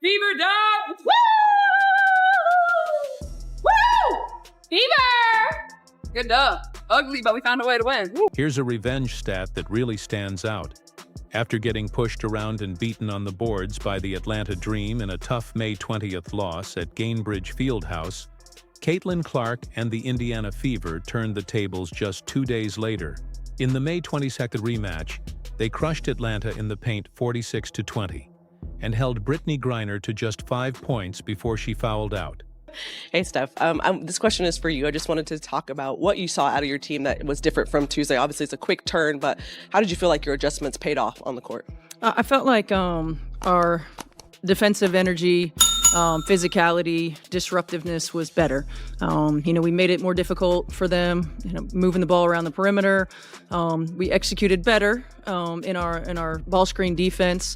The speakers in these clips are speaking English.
Fever dog! Woo! Woo! Fever! Good dub. Ugly, but we found a way to win. Woo. Here's a revenge stat that really stands out. After getting pushed around and beaten on the boards by the Atlanta Dream in a tough May 20th loss at Gainbridge Fieldhouse, Caitlin Clark and the Indiana Fever turned the tables just 2 days later. In the May 22nd rematch, they crushed Atlanta in the paint 46-20 and held Brittney Griner to just 5 points before she fouled out. Hey, Steph. This question is for you. I just wanted to talk about what you saw out of your team that was different from Tuesday. Obviously, it's a quick turn, but how did you feel like your adjustments paid off on the court? I felt like our defensive energy, physicality, disruptiveness was better. We made it more difficult for them, moving the ball around the perimeter. We executed better in our ball screen defense.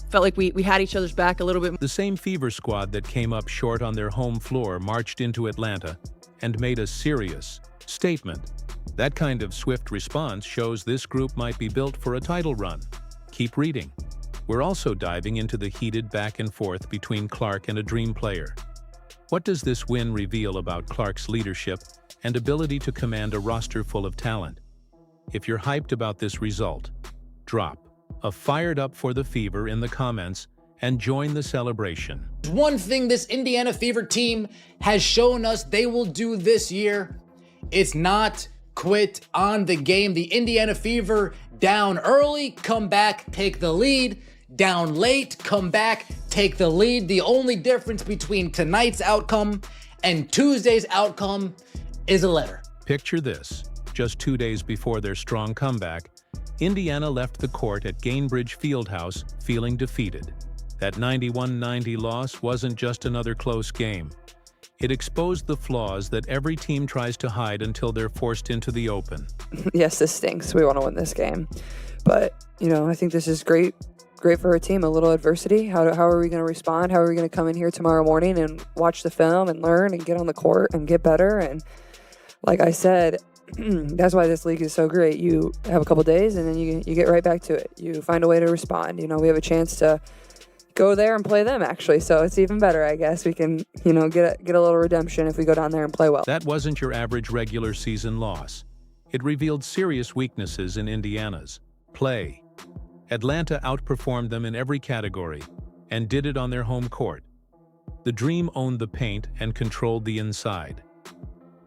Felt like we had each other's back a little bit. The same Fever squad that came up short on their home floor marched into Atlanta and made a serious statement. That kind of swift response shows this group might be built for a title run. Keep reading. We're also diving into the heated back and forth between Clark and a Dream player. What does this win reveal about Clark's leadership and ability to command a roster full of talent? If you're hyped about this result, drop a fired up for the Fever in the comments and join the celebration. One thing this Indiana Fever team has shown us they will do this year, it's not quit on the game. The Indiana Fever down early, come back, take the lead. Down late, come back, take the lead. The only difference between tonight's outcome and Tuesday's outcome is a letter. Picture this. Just 2 days before their strong comeback, Indiana left the court at Gainbridge Fieldhouse feeling defeated. That 91-90 loss wasn't just another close game. It exposed the flaws that every team tries to hide until they're forced into the open. Yes, this stinks. We want to win this game. But, I think this is great for our team. A little adversity. How are we going to respond? How are we going to come in here tomorrow morning and watch the film and learn and get on the court and get better? And like I said, that's why this league is so great. You have a couple days and then you get right back to it. You find a way to respond. We have a chance to go there and play them, actually. So it's even better, I guess. We can, get a little redemption if we go down there and play well. That wasn't your average regular season loss. It revealed serious weaknesses in Indiana's play. Atlanta outperformed them in every category and did it on their home court. The Dream owned the paint and controlled the inside.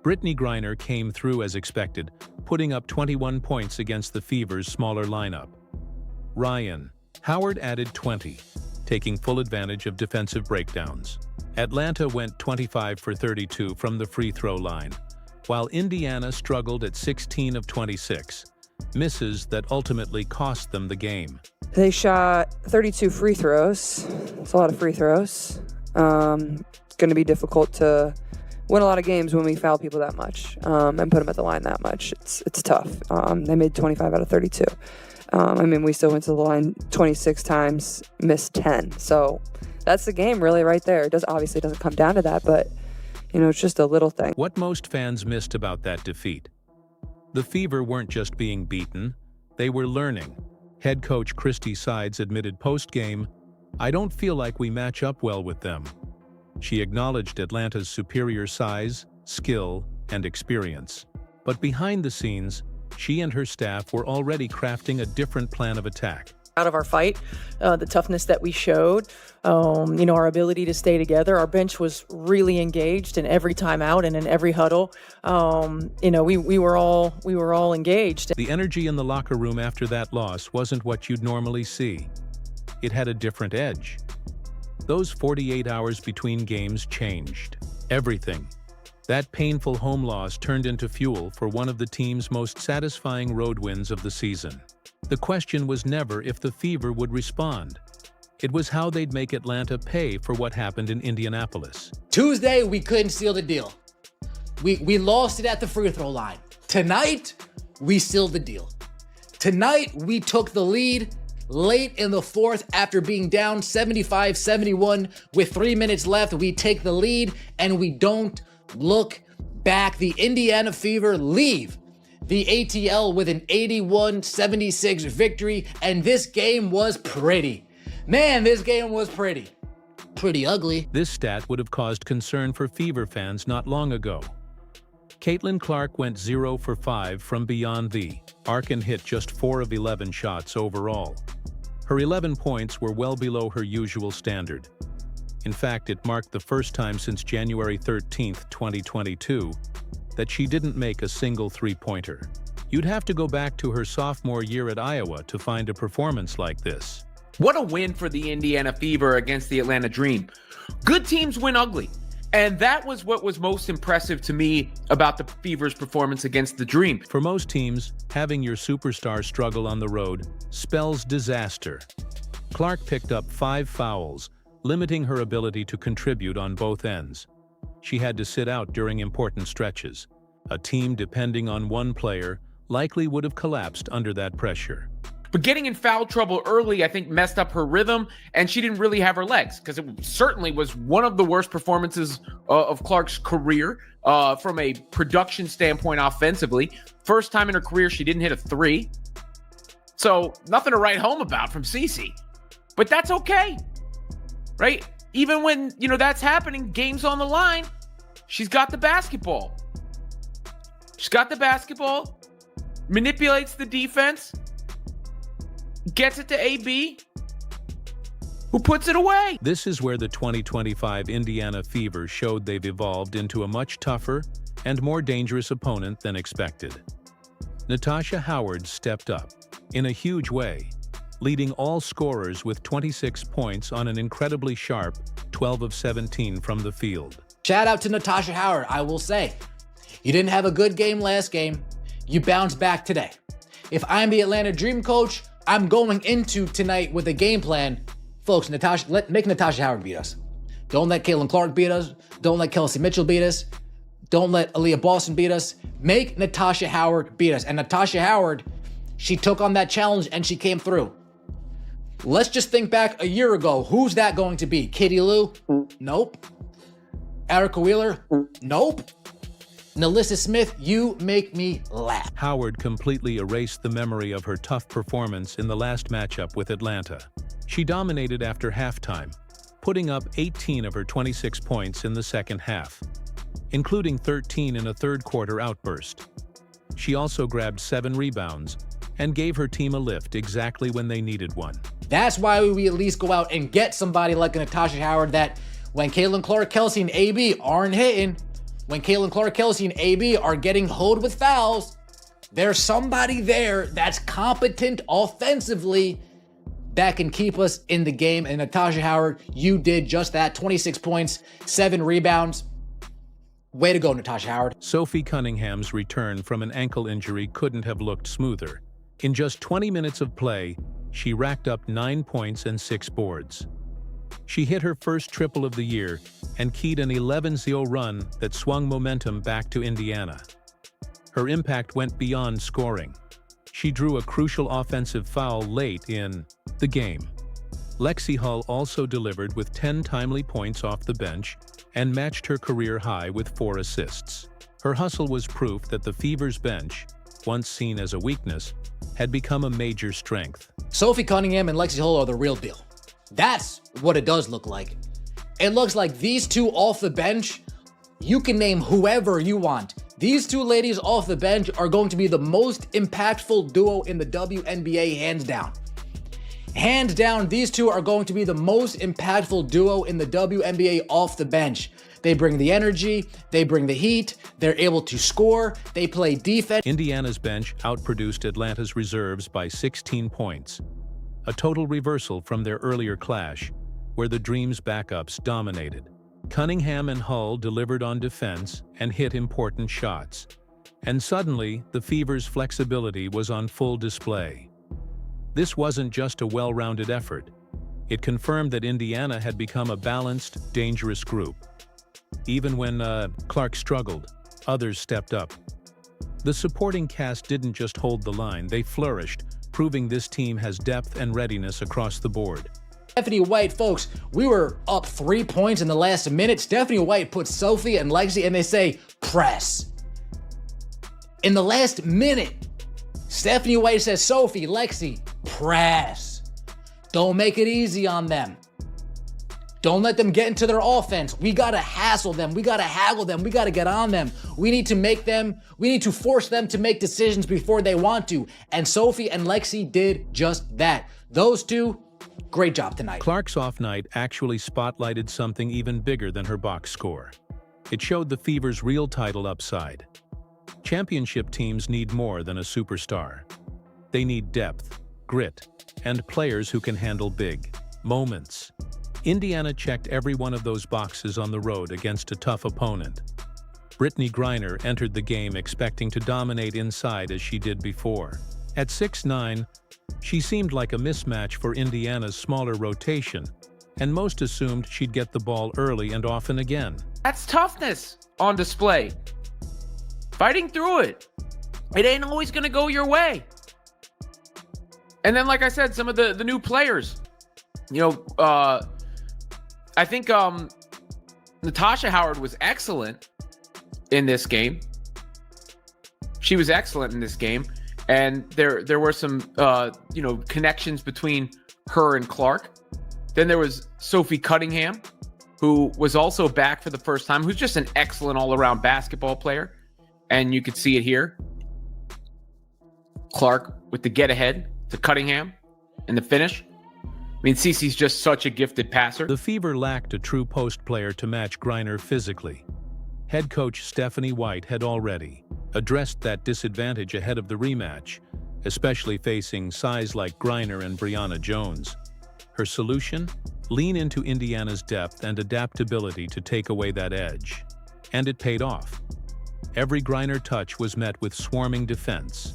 Brittney Griner came through as expected, putting up 21 points against the Fever's smaller lineup. Ryan Howard added 20, taking full advantage of defensive breakdowns. Atlanta went 25 for 32 from the free throw line, while Indiana struggled at 16 of 26, misses that ultimately cost them the game. They shot 32 free throws. It's a lot of free throws. It's going to be difficult to win a lot of games when we foul people that much and put them at the line that much. It's tough. They made 25 out of 32. We still went to the line 26 times, missed 10. So that's the game really right there. It obviously doesn't come down to that, but it's just a little thing. What most fans missed about that defeat? The Fever weren't just being beaten, they were learning. Head coach Christy Sides admitted post-game, "I don't feel like we match up well with them." She acknowledged Atlanta's superior size, skill, and experience. But behind the scenes, she and her staff were already crafting a different plan of attack. Out of our fight, the toughness that we showed, our ability to stay together. Our bench was really engaged in every timeout and in every huddle. We were all engaged. The energy in the locker room after that loss wasn't what you'd normally see. It had a different edge. Those 48 hours between games changed everything. That painful home loss turned into fuel for one of the team's most satisfying road wins of the season. The question was never if the Fever would respond. It was how they'd make Atlanta pay for what happened in Indianapolis. Tuesday, we couldn't seal the deal. We lost it at the free throw line. Tonight, we sealed the deal. Tonight, we took the lead late in the fourth after being down 75-71 with 3 minutes left. We take the lead and we don't look back. The Indiana Fever leave the ATL with an 81-76 victory, and this game was pretty. Man, this game was pretty ugly. This stat would have caused concern for Fever fans not long ago. Caitlin Clark went 0 for 5 from beyond the arc and hit just 4 of 11 shots overall. Her 11 points were well below her usual standard. In fact, it marked the first time since January 13, 2022, that she didn't make a single three-pointer. You'd have to go back to her sophomore year at Iowa to find a performance like this. What a win for the Indiana Fever against the Atlanta Dream. Good teams win ugly. And that was what was most impressive to me about the Fever's performance against the Dream. For most teams, having your superstar struggle on the road spells disaster. Clark picked up 5 fouls, limiting her ability to contribute on both ends. She had to sit out during important stretches. A team depending on one player likely would have collapsed under that pressure. But getting in foul trouble early, I think, messed up her rhythm, and she didn't really have her legs, because it certainly was one of the worst performances of Clark's career from a production standpoint offensively. First time in her career she didn't hit a 3. So nothing to write home about from Cece. But that's okay, right? Even when, that's happening, game's on the line, she's got the basketball. She's got the basketball, manipulates the defense, gets it to AB, who puts it away. This is where the 2025 Indiana Fever showed they've evolved into a much tougher and more dangerous opponent than expected. Natasha Howard stepped up in a huge way, leading all scorers with 26 points on an incredibly sharp 12 of 17 from the field. Shout out to Natasha Howard, I will say. You didn't have a good game last game. You bounced back today. If I'm the Atlanta Dream coach, I'm going into tonight with a game plan. Folks, make Natasha Howard beat us. Don't let Caitlin Clark beat us. Don't let Kelsey Mitchell beat us. Don't let Aaliyah Boston beat us. Make Natasha Howard beat us. And Natasha Howard, she took on that challenge and she came through. Let's just think back a year ago. Who's that going to be? Katie Lou? Nope. Erica Wheeler? Nope. Nalissa Smith, you make me laugh. Howard completely erased the memory of her tough performance in the last matchup with Atlanta. She dominated after halftime, putting up 18 of her 26 points in the second half, including 13 in a third-quarter outburst. She also grabbed 7 rebounds and gave her team a lift exactly when they needed one. That's why we at least go out and get somebody like Natasha Howard that when Caitlin Clark, Kelsey, and AB aren't hitting, when Caitlin Clark, Kelsey, and AB are getting hoed with fouls, there's somebody there that's competent offensively that can keep us in the game. And Natasha Howard, you did just that. 26 points, 7 rebounds. Way to go, Natasha Howard. Sophie Cunningham's return from an ankle injury couldn't have looked smoother. In just 20 minutes of play, she racked up 9 points and 6 boards. She hit her first triple of the year and keyed an 11-0 run that swung momentum back to Indiana. Her impact went beyond scoring. She drew a crucial offensive foul late in the game. Lexi Hull also delivered with 10 timely points off the bench and matched her career high with 4 assists. Her hustle was proof that the Fever's bench, once seen as a weakness, had become a major strength. Sophie Cunningham and Lexi Hull are the real deal. That's what it does look like. It looks like these two off the bench, you can name whoever you want. These two ladies off the bench are going to be the most impactful duo in the WNBA, hands down. Hands down, these two are going to be the most impactful duo in the WNBA off the bench. They bring the energy, they bring the heat, they're able to score, they play defense. Indiana's bench outproduced Atlanta's reserves by 16 points. A total reversal from their earlier clash, where the Dream's backups dominated. Cunningham and Hull delivered on defense and hit important shots. And suddenly, the Fever's flexibility was on full display. This wasn't just a well-rounded effort. It confirmed that Indiana had become a balanced, dangerous group. Even when Clark struggled, others stepped up. The supporting cast didn't just hold the line, they flourished, proving this team has depth and readiness across the board. Stephanie White, folks, we were up 3 points in the last minute. Stephanie White puts Sophie and Lexi and they say, press. In the last minute, Stephanie White says, Sophie, Lexi, press. Don't make it easy on them. Don't let them get into their offense. We gotta hassle them. We gotta haggle them. We gotta get on them. We need to force them to make decisions before they want to. And Sophie and Lexi did just that. Those two, great job tonight. Clark's off night actually spotlighted something even bigger than her box score. It showed the Fever's real title upside. Championship teams need more than a superstar. They need depth, grit, and players who can handle big moments. Indiana checked every one of those boxes on the road against a tough opponent. Brittney Griner entered the game expecting to dominate inside as she did before. At 6'9", she seemed like a mismatch for Indiana's smaller rotation, and most assumed she'd get the ball early and often again. That's toughness on display. Fighting through it. It ain't always going to go your way. And then, like I said, some of the new players, I think Natasha Howard was excellent in this game. She was excellent in this game. And there were some, connections between her and Clark. Then there was Sophie Cunningham, who was also back for the first time, who's just an excellent all-around basketball player. And you could see it here. Clark with the get-ahead to Cunningham and the finish. I mean, Cece's just such a gifted passer. The Fever lacked a true post player to match Griner physically. Head coach Stephanie White had already addressed that disadvantage ahead of the rematch, especially facing size like Griner and Brianna Jones. Her solution? Lean into Indiana's depth and adaptability to take away that edge. And it paid off. Every Griner touch was met with swarming defense.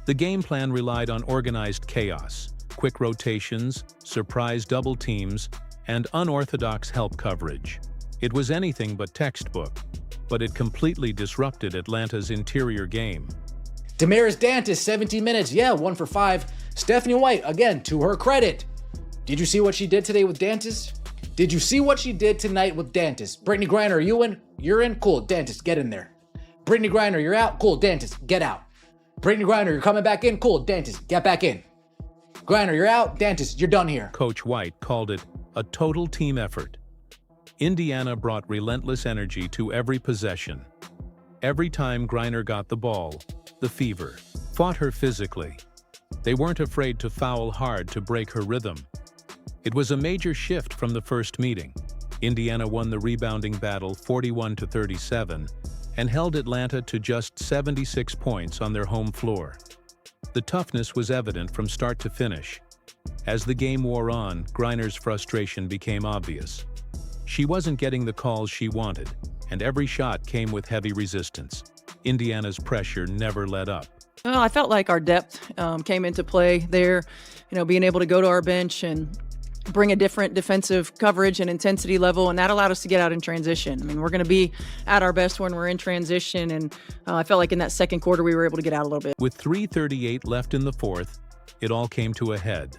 The game plan relied on organized chaos, quick rotations, surprise double teams, and unorthodox help coverage. It was anything but textbook, but it completely disrupted Atlanta's interior game. Damaris Dantas, 17 minutes. Yeah, 1 for 5. Stephanie White, again, to her credit. Did you see what she did today with Dantas? Did you see what she did tonight with Dantas? Brittney Griner, are you in? You're in? Cool. Dantas, get in there. Brittney Griner, you're out? Cool. Dantas, get out. Brittney Griner, you're coming back in? Cool. Dantas, get back in. Griner, you're out. Dantas, you're done here. Coach White called it a total team effort. Indiana brought relentless energy to every possession. Every time Griner got the ball, the Fever fought her physically. They weren't afraid to foul hard to break her rhythm. It was a major shift from the first meeting. Indiana won the rebounding battle 41-37 and held Atlanta to just 76 points on their home floor. The toughness was evident from start to finish. As the game wore on, Griner's frustration became obvious. She wasn't getting the calls she wanted, and every shot came with heavy resistance. Indiana's pressure never let up. Well, I felt like our depth came into play there, being able to go to our bench and bring a different defensive coverage and intensity level, and that allowed us to get out in transition. I mean, we're going to be at our best when we're in transition, and I felt like in that second quarter we were able to get out a little bit. With 3:38 left in the fourth, it all came to a head.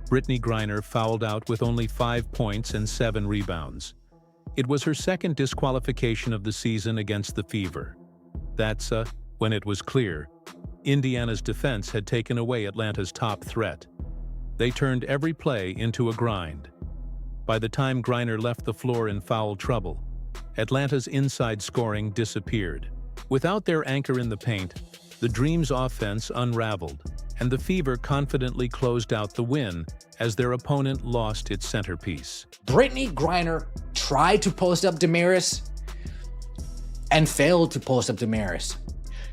Brittney Griner fouled out with only 5 points and 7 rebounds. It was her second disqualification of the season against the Fever. That's when it was clear Indiana's defense had taken away Atlanta's top threat. They turned every play into a grind. By the time Griner left the floor in foul trouble, Atlanta's inside scoring disappeared. Without their anchor in the paint, the Dream's offense unraveled, and the Fever confidently closed out the win as their opponent lost its centerpiece. Brittney Griner tried to post up Damaris and failed to post up Damaris.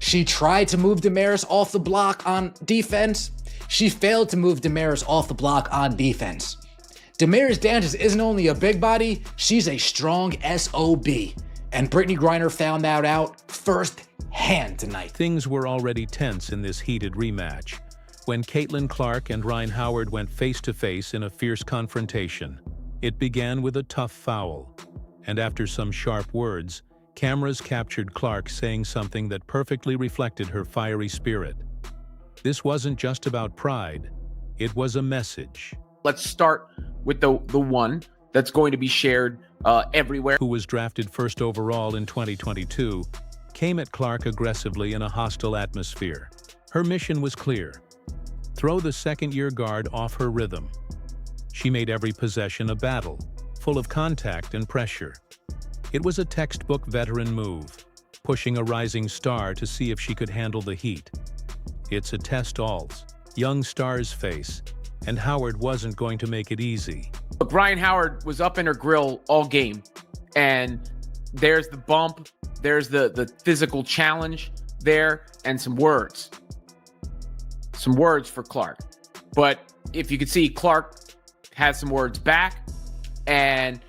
She tried to move Damaris off the block on defense. She failed to move Damaris off the block on defense. Damaris Dantas isn't only a big body, she's a strong SOB. And Brittney Griner found that out firsthand tonight. Things were already tense in this heated rematch when Caitlin Clark and Rhyne Howard went face-to-face in a fierce confrontation. It began with a tough foul, and after some sharp words, cameras captured Clark saying something that perfectly reflected her fiery spirit. This wasn't just about pride, it was a message. Let's start with the one that's going to be shared everywhere. Who was drafted first overall in 2022, came at Clark aggressively in a hostile atmosphere. Her mission was clear: throw the second-year guard off her rhythm. She made every possession a battle, full of contact and pressure. It was a textbook veteran move, pushing a rising star to see if she could handle the heat. It's a test all young stars face, and Howard wasn't going to make it easy. Look, Ryan Howard was up in her grill all game, and there's the bump, there's the physical challenge there, and some words for Clark. But if you could see, Clark had some words back, and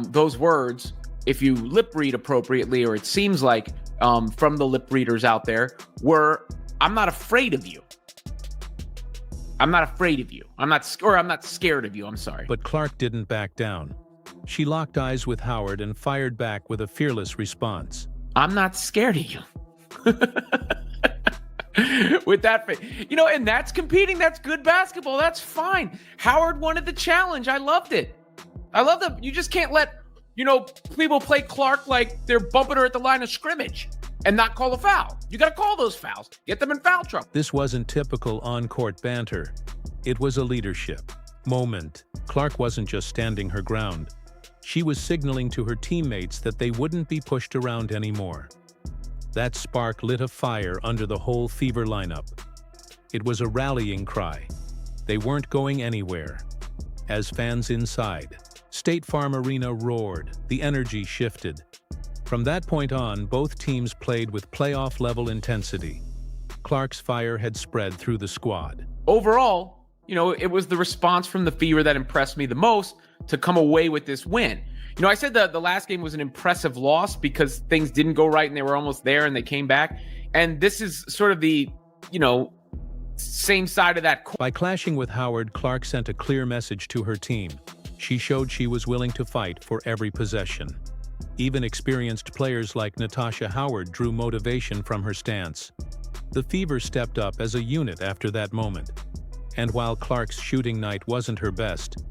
those words, if you lip read appropriately, or it seems like from the lip readers out there, were, I'm not afraid of you. I'm not afraid of you. I'm not scared of you. I'm sorry. But Clark didn't back down. She locked eyes with Howard and fired back with a fearless response. I'm not scared of you. With that, and that's competing. That's good basketball. That's fine. Howard wanted the challenge. I loved it. I love that. You just can't let, people play Clark like they're bumping her at the line of scrimmage and not call a foul. You got to call those fouls. Get them in foul trouble. This wasn't typical on-court banter. It was a leadership moment. Clark wasn't just standing her ground. She was signaling to her teammates that they wouldn't be pushed around anymore. That spark lit a fire under the whole Fever lineup. It was a rallying cry. They weren't going anywhere. As fans inside State Farm Arena roared, the energy shifted. From that point on, both teams played with playoff-level intensity. Clark's fire had spread through the squad. Overall, it was the response from the Fever that impressed me the most to come away with this win. I said the last game was an impressive loss because things didn't go right and they were almost there and they came back. And this is sort of the, same side of that coin. By clashing with Howard, Clark sent a clear message to her team. She showed she was willing to fight for every possession. Even experienced players like Natasha Howard drew motivation from her stance. The Fever stepped up as a unit after that moment. And while Clark's shooting night wasn't her best,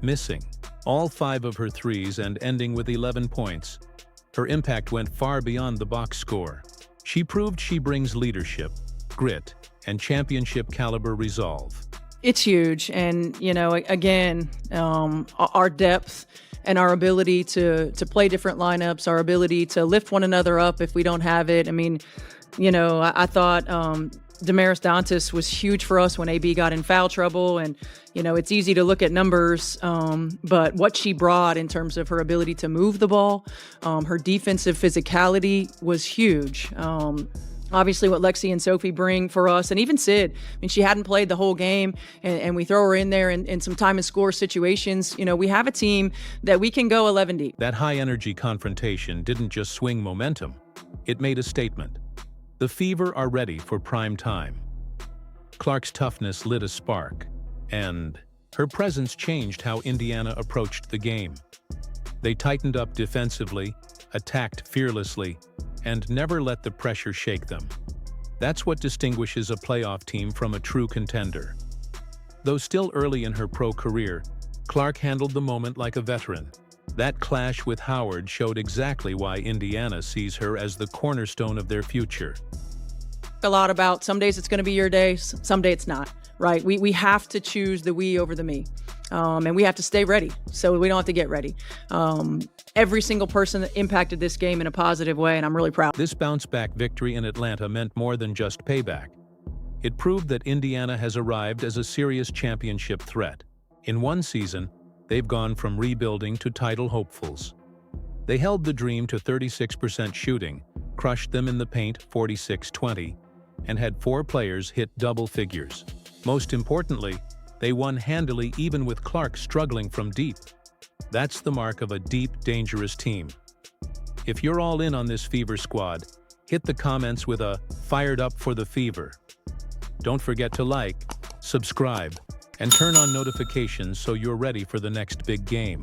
missing all 5 of her threes and ending with 11 points, her impact went far beyond the box score. She proved she brings leadership, grit, and championship-caliber resolve. It's huge. And, again, our depth and our ability to play different lineups, our ability to lift one another up if we don't have it. I thought Damaris Dantas was huge for us when AB got in foul trouble. And, it's easy to look at numbers, but what she brought in terms of her ability to move the ball, her defensive physicality was huge. Obviously, what Lexi and Sophie bring for us, and even Sid. She hadn't played the whole game, and we throw her in there in some time and score situations. We have a team that we can go 11 deep. That high-energy confrontation didn't just swing momentum. It made a statement. The Fever are ready for prime time. Clark's toughness lit a spark, and her presence changed how Indiana approached the game. They tightened up defensively, attacked fearlessly, and never let the pressure shake them. That's what distinguishes a playoff team from a true contender. Though still early in her pro career, Clark handled the moment like a veteran. That clash with Howard showed exactly why Indiana sees her as the cornerstone of their future. A lot about some days it's going to be your day, some day it's not, right? We have to choose the we over the me, and we have to stay ready so we don't have to get ready. Every single person that impacted this game in a positive way, and I'm really proud. This bounce-back victory in Atlanta meant more than just payback. It proved that Indiana has arrived as a serious championship threat. In one season, they've gone from rebuilding to title hopefuls. They held the Dream to 36% shooting, crushed them in the paint 46-20, and had 4 players hit double figures. Most importantly, they won handily even with Clark struggling from deep. That's the mark of a deep, dangerous team. If you're all in on this Fever squad, hit the comments with a "fired up for the Fever." Don't forget to like, subscribe, and turn on notifications so you're ready for the next big game.